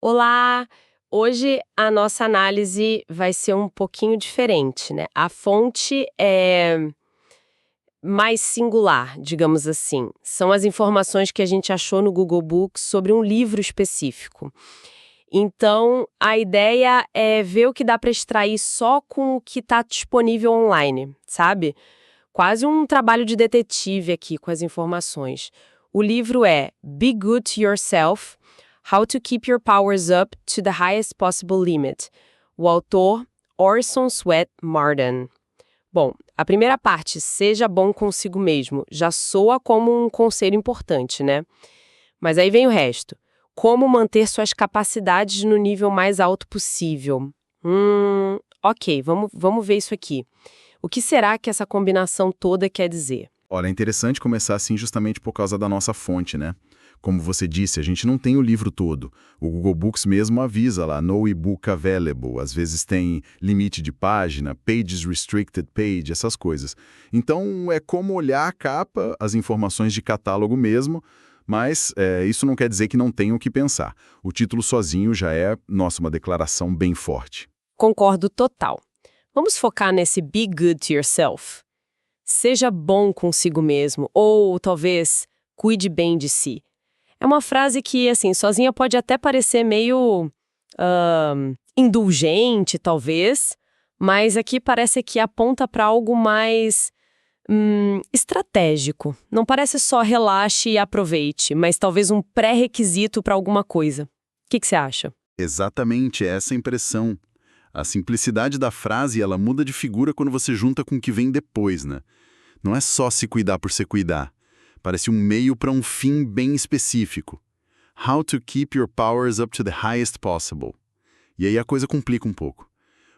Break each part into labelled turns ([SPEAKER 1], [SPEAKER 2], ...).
[SPEAKER 1] Olá! Hoje a nossa análise vai ser um pouquinho diferente, né? A fonte é mais singular, digamos assim. São as informações que a gente achou no Google Books sobre um livro específico. Então, a ideia é ver o que dá para extrair só com o que está disponível online, sabe? Quase um trabalho de detetive aqui com as informações. O livro é Be Good to Yourself: How to Keep Your Powers Up to the Highest Possible Limit. O autor, Orson Swett Marden. Bom, a primeira parte, seja bom consigo mesmo, já soa como um conselho importante, né? Mas aí vem o resto. Como manter suas capacidades no nível mais alto possível? Ok, vamos ver isso aqui. O que será que essa combinação toda quer dizer?
[SPEAKER 2] Olha, é interessante começar assim justamente por causa da nossa fonte, né? Como você disse, a gente não tem o livro todo. O Google Books mesmo avisa lá, no ebook available. Às vezes tem limite de página, pages restricted page, essas coisas. Então é como olhar a capa, as informações de catálogo mesmo, mas isso não quer dizer que não tenha o que pensar. O título sozinho já é, nossa, uma declaração bem forte.
[SPEAKER 1] Concordo total. Vamos focar nesse be good to yourself. Seja bom consigo mesmo, ou talvez cuide bem de si. É uma frase que, assim, sozinha pode até parecer meio indulgente, talvez, mas aqui parece que aponta para algo mais estratégico. Não parece só relaxe e aproveite, mas talvez um pré-requisito para alguma coisa. O que você acha?
[SPEAKER 2] Exatamente essa impressão. A simplicidade da frase, ela muda de figura quando você junta com o que vem depois, né? Não é só se cuidar por se cuidar. Parece um meio para um fim bem específico. How to keep your powers up to the highest possible. E aí a coisa complica um pouco.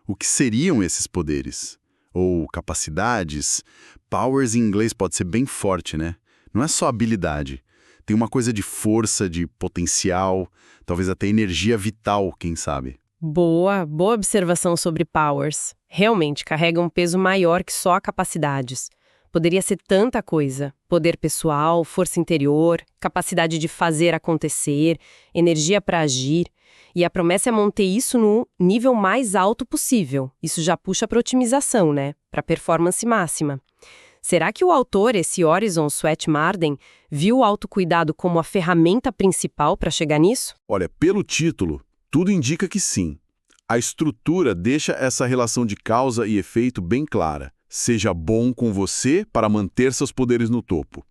[SPEAKER 2] O que seriam esses poderes? Ou capacidades? Powers em inglês pode ser bem forte, né? Não é só habilidade. Tem uma coisa de força, de potencial, talvez até energia vital, quem sabe.
[SPEAKER 1] Boa observação sobre powers. Realmente carrega um peso maior que só capacidades. Poderia ser tanta coisa: poder pessoal, força interior, capacidade de fazer acontecer, energia para agir. E a promessa é manter isso no nível mais alto possível. Isso já puxa para otimização, né? Para performance máxima. Será que o autor, esse Orson Swett Marden, viu o autocuidado como a ferramenta principal para chegar nisso?
[SPEAKER 2] Olha, pelo título, tudo indica que sim. A estrutura deixa essa relação de causa e efeito bem clara. Seja bom com você para manter seus poderes no topo.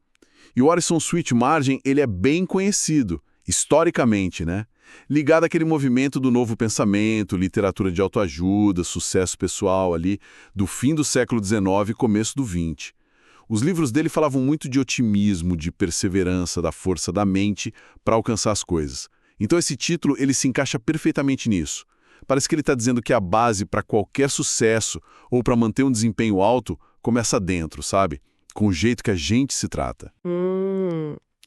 [SPEAKER 2] E o Orson Swett Marden, ele é bem conhecido, historicamente, né? Ligado àquele movimento do novo pensamento, literatura de autoajuda, sucesso pessoal ali, do fim do século XIX e começo do XX. Os livros dele falavam muito de otimismo, de perseverança, da força da mente para alcançar as coisas. Então esse título, ele se encaixa perfeitamente nisso. Parece que ele está dizendo que a base para qualquer sucesso ou para manter um desempenho alto começa dentro, sabe? Com o jeito que a gente se trata.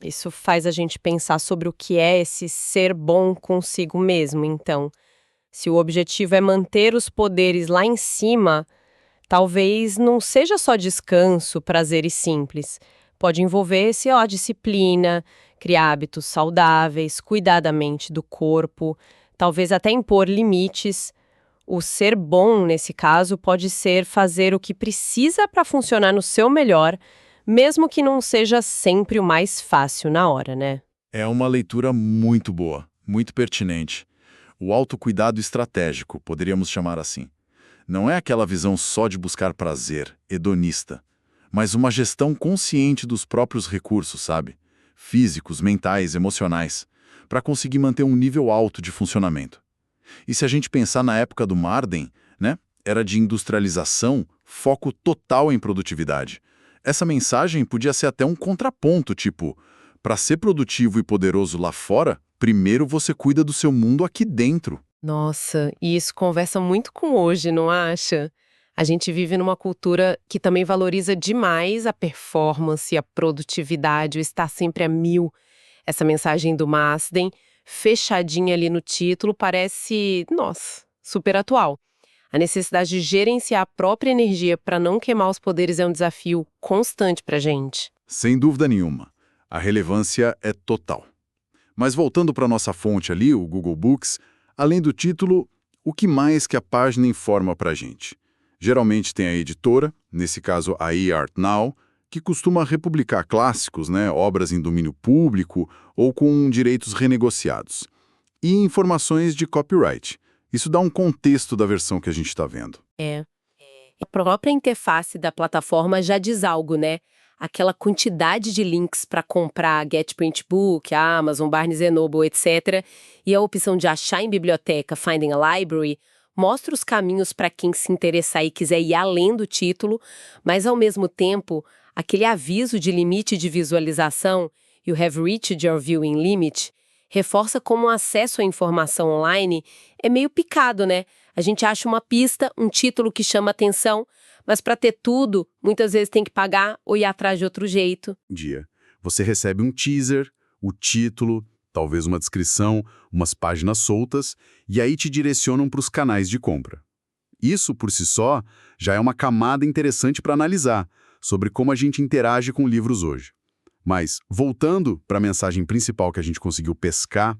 [SPEAKER 1] Isso faz a gente pensar sobre o que é esse ser bom consigo mesmo, então. Se o objetivo é manter os poderes lá em cima, talvez não seja só descanso, prazeres simples. Pode envolver disciplina, criar hábitos saudáveis, cuidar da mente, do corpo, talvez até impor limites. O ser bom, nesse caso, pode ser fazer o que precisa para funcionar no seu melhor, mesmo que não seja sempre o mais fácil na hora, né?
[SPEAKER 3] É uma leitura muito boa, muito pertinente. O autocuidado estratégico, poderíamos chamar assim. Não é aquela visão só de buscar prazer, hedonista, mas uma gestão consciente dos próprios recursos, sabe? Físicos, mentais, emocionais, para conseguir manter um nível alto de funcionamento. E se a gente pensar na época do Marden, né? Era de industrialização, foco total em produtividade. Essa mensagem podia ser até um contraponto, tipo, para ser produtivo e poderoso lá fora, primeiro você cuida do seu mundo aqui dentro.
[SPEAKER 1] Nossa, e isso conversa muito com hoje, não acha? A gente vive numa cultura que também valoriza demais a performance, a produtividade, o estar sempre a mil. Essa mensagem do Masden, fechadinha ali no título, parece, nossa, super atual. A necessidade de gerenciar a própria energia para não queimar os poderes é um desafio constante para a gente.
[SPEAKER 3] Sem dúvida nenhuma. A relevância é total. Mas voltando para nossa fonte ali, o Google Books, além do título, o que mais que a página informa para a gente? Geralmente tem a editora, nesse caso a eArtNow, que costuma republicar clássicos, né, obras em domínio público ou com direitos renegociados. E informações de copyright. Isso dá um contexto da versão que a gente está vendo.
[SPEAKER 1] A própria interface da plataforma já diz algo, né? Aquela quantidade de links para comprar a Get Print Book, a Amazon, Barnes Noble, etc. E a opção de achar em biblioteca, Finding a Library, mostra os caminhos para quem se interessar e quiser ir além do título, mas ao mesmo tempo, aquele aviso de limite de visualização, You have reached your viewing limit, reforça como o acesso à informação online é meio picado, né? A gente acha uma pista, um título que chama atenção, mas para ter tudo, muitas vezes tem que pagar ou ir atrás de outro jeito.
[SPEAKER 2] Você recebe um teaser, o título, talvez uma descrição, umas páginas soltas, e aí te direcionam para os canais de compra. Isso, por si só, já é uma camada interessante para analisar sobre como a gente interage com livros hoje. Mas, voltando para a mensagem principal que a gente conseguiu pescar,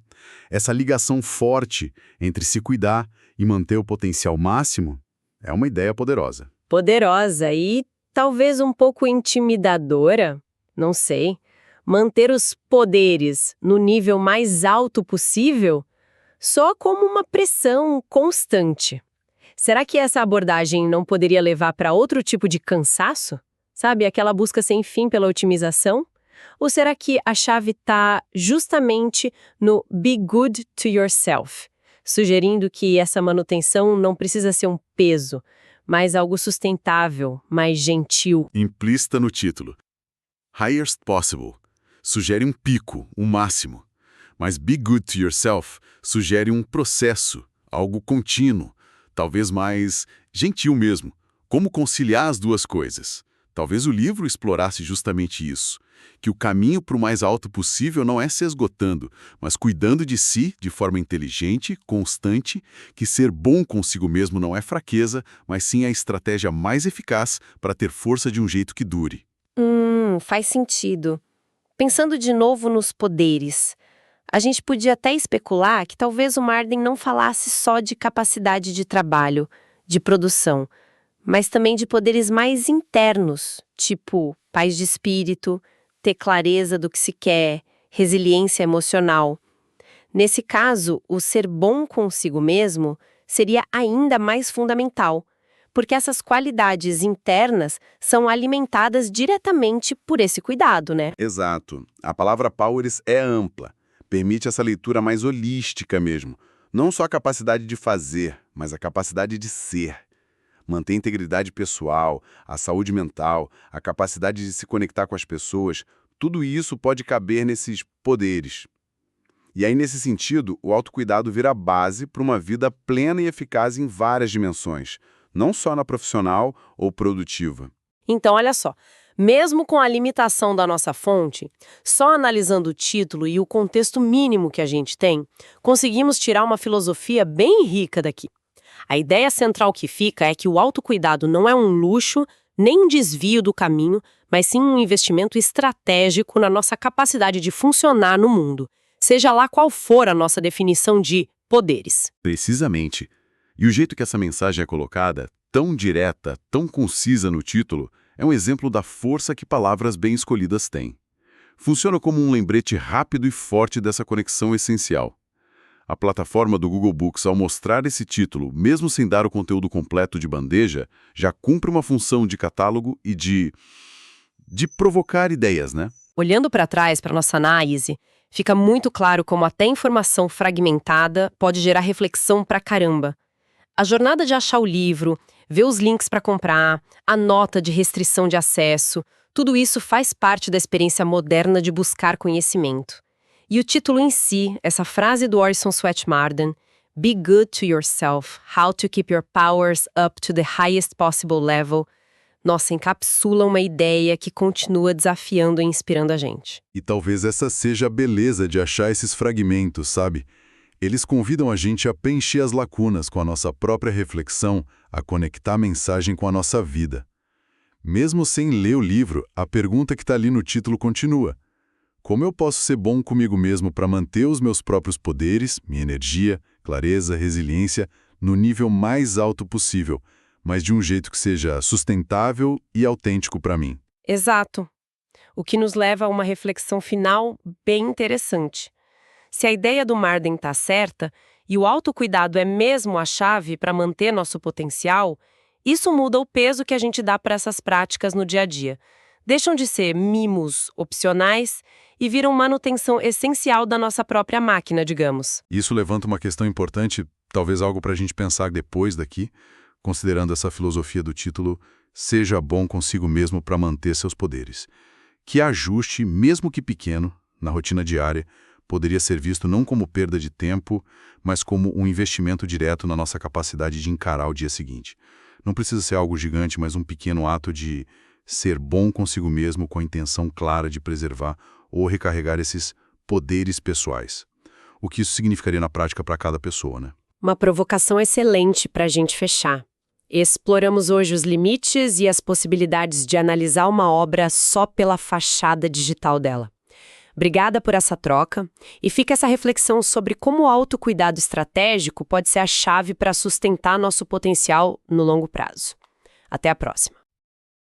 [SPEAKER 2] essa ligação forte entre se cuidar e manter o potencial máximo é uma ideia poderosa.
[SPEAKER 1] Poderosa e talvez um pouco intimidadora, não sei. Manter os poderes no nível mais alto possível só como uma pressão constante. Será que essa abordagem não poderia levar para outro tipo de cansaço? Sabe, aquela busca sem fim pela otimização? Ou será que a chave está justamente no be good to yourself, sugerindo que essa manutenção não precisa ser um peso, mas algo sustentável, mais gentil?
[SPEAKER 2] Implícita no título. Highest possible sugere um pico, um máximo. Mas be good to yourself sugere um processo, algo contínuo, talvez mais gentil mesmo. Como conciliar as duas coisas? Talvez o livro explorasse justamente isso, que o caminho para o mais alto possível não é se esgotando, mas cuidando de si de forma inteligente, constante, que ser bom consigo mesmo não é fraqueza, mas sim a estratégia mais eficaz para ter força de um jeito que dure.
[SPEAKER 1] Faz sentido. Pensando de novo nos poderes, a gente podia até especular que talvez o Marden não falasse só de capacidade de trabalho, de produção, mas também de poderes mais internos, tipo paz de espírito, ter clareza do que se quer, resiliência emocional. Nesse caso, o ser bom consigo mesmo seria ainda mais fundamental, porque essas qualidades internas são alimentadas diretamente por esse cuidado, né?
[SPEAKER 2] Exato. A palavra powers é ampla. Permite essa leitura mais holística mesmo. Não só a capacidade de fazer, mas a capacidade de ser. Manter a integridade pessoal, a saúde mental, a capacidade de se conectar com as pessoas, tudo isso pode caber nesses poderes. E aí, nesse sentido, o autocuidado vira a base para uma vida plena e eficaz em várias dimensões, não só na profissional ou produtiva.
[SPEAKER 1] Então, olha só, mesmo com a limitação da nossa fonte, só analisando o título e o contexto mínimo que a gente tem, conseguimos tirar uma filosofia bem rica daqui. A ideia central que fica é que o autocuidado não é um luxo, nem um desvio do caminho, mas sim um investimento estratégico na nossa capacidade de funcionar no mundo, seja lá qual for a nossa definição de poderes.
[SPEAKER 2] Precisamente. E o jeito que essa mensagem é colocada, tão direta, tão concisa no título, é um exemplo da força que palavras bem escolhidas têm. Funciona como um lembrete rápido e forte dessa conexão essencial. A plataforma do Google Books, ao mostrar esse título, mesmo sem dar o conteúdo completo de bandeja, já cumpre uma função de catálogo e de provocar ideias, né?
[SPEAKER 1] Olhando para trás para nossa análise, fica muito claro como até informação fragmentada pode gerar reflexão pra caramba. A jornada de achar o livro, ver os links para comprar, a nota de restrição de acesso, tudo isso faz parte da experiência moderna de buscar conhecimento. E o título em si, essa frase do Orison Swett Marden, Be good to yourself, how to keep your powers up to the highest possible level, nossa, encapsula uma ideia que continua desafiando e inspirando a gente.
[SPEAKER 2] E talvez essa seja a beleza de achar esses fragmentos, sabe? Eles convidam a gente a preencher as lacunas com a nossa própria reflexão, a conectar a mensagem com a nossa vida. Mesmo sem ler o livro, a pergunta que está ali no título continua. Como eu posso ser bom comigo mesmo para manter os meus próprios poderes, minha energia, clareza, resiliência, no nível mais alto possível, mas de um jeito que seja sustentável e autêntico para mim?
[SPEAKER 1] Exato. O que nos leva a uma reflexão final bem interessante. Se a ideia do Marden está certa, e o autocuidado é mesmo a chave para manter nosso potencial, isso muda o peso que a gente dá para essas práticas no dia a dia. Deixam de ser mimos opcionais e viram manutenção essencial da nossa própria máquina, digamos.
[SPEAKER 2] Isso levanta uma questão importante, talvez algo para a gente pensar depois daqui, considerando essa filosofia do título Seja bom consigo mesmo para manter seus poderes. Que ajuste, mesmo que pequeno, na rotina diária, poderia ser visto não como perda de tempo, mas como um investimento direto na nossa capacidade de encarar o dia seguinte. Não precisa ser algo gigante, mas um pequeno ato de ser bom consigo mesmo com a intenção clara de preservar ou recarregar esses poderes pessoais. O que isso significaria na prática para cada pessoa, né?
[SPEAKER 1] Uma provocação excelente para a gente fechar. Exploramos hoje os limites e as possibilidades de analisar uma obra só pela fachada digital dela. Obrigada por essa troca e fica essa reflexão sobre como o autocuidado estratégico pode ser a chave para sustentar nosso potencial no longo prazo. Até a próxima.